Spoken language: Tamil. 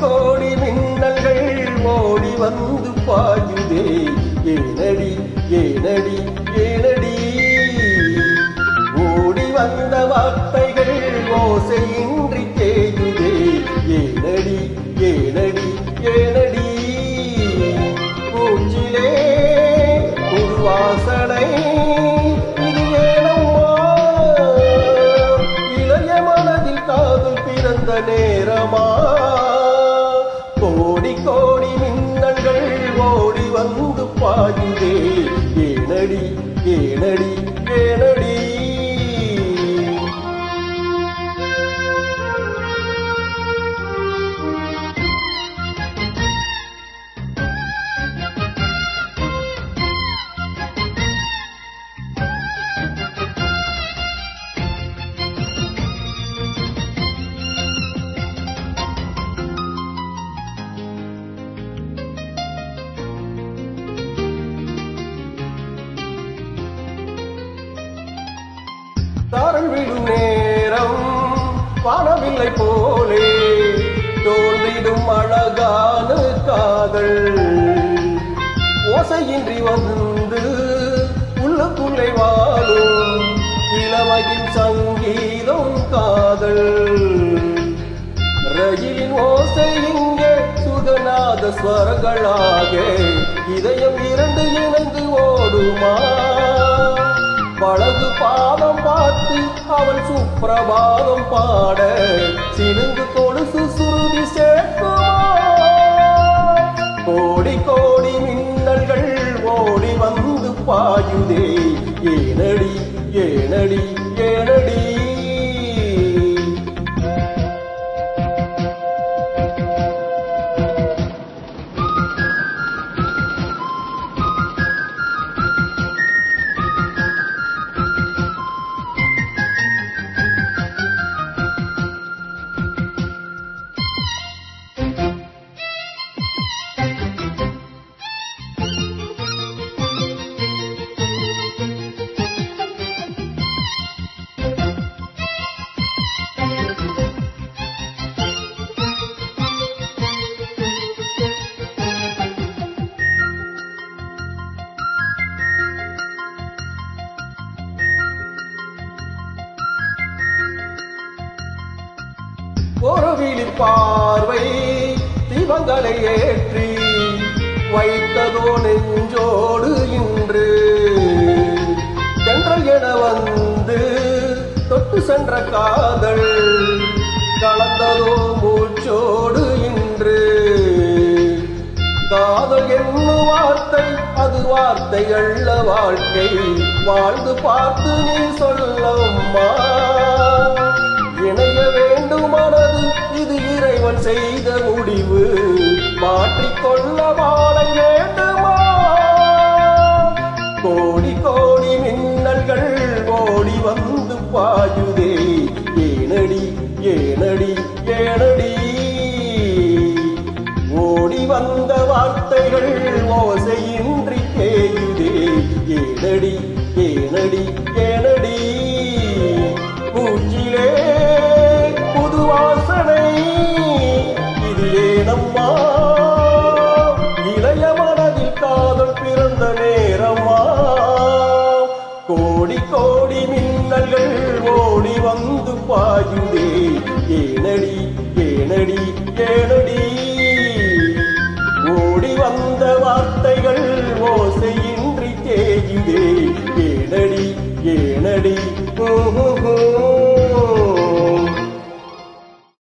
கோடி மின்னல்கள் ஓடி வந்து பாயுதே ஏனடி ஏனடி ஏனடி ஓடி வந்த வார்த்தைகள் ஓசையின்றி தேயுதே ஏனடி ஏனடி ஏனடி மூச்சிலே ஒரு வாசனை இது ஏனம்மா இளைய மனதில் காதல் பிறந்த நேரமா கோடி கோடி மின்னல்கள் ஓடி வந்து பாயுதே ஏனடி ஏனடி ஏனடி தாரல் விடும் நேரம் வானவில்லை போலே தோன்றிடும் அழகான காதல் ஓசையின்றி வந்து உள்ளுக்குள்ளே வாழும் இளமையின் சங்கீதம் காதல் ரயிலின் ஓசை இங்கே சுகநாத ஸ்வரங்களாக இதயம் இரண்டு இணைந்து ஓடுமா பழகு பாதம் பார்த்து அவள் சுப்பிரபாதம் பாட சினுங்கு கொலுசு சுருதி சேர்க்குமா கோடி கோடி மின்னல்கள் ஓடி வந்து பாயுதே ஏனடி ஏனடி ஏனடி ஒரு விழி பார்வை தீபங்களை ஏற்றி வைத்ததோ நெஞ்சோடு இன்று தென்றல் என வந்து தொட்டு சென்ற காதல் கலந்ததோ மூச்சோடு இன்று காதல் என்னும் வார்த்தை அது வார்த்தை அல்ல வாழ்க்கை வாழ்ந்து பார்த்து நீ சொல்லம்மா இணைய வேண்டுமானது இது இறைவன் செய்த முடிவு மாற்றிக்கொள்ள வாழ வேண்டுமா கோடி கோடி மின்னல்கள் ஓடி வந்து பாயுதே ஏனடி ஏனடி ஏனடி ஓடி வந்த வார்த்தைகள் ஓசையின்றி தேயுதே ஏனடி ஏனடி ஏனடி மூச்சிலே புது வாசனை இது ஏனம்மா இளைய மனதில் காதல் பிறந்த நேரமா கோடி கோடி மின்னல்கள் ஓடி வந்து பாயுதே ஏனடி ஏனடி ஏனடி ஓடி வந்த வார்த்தை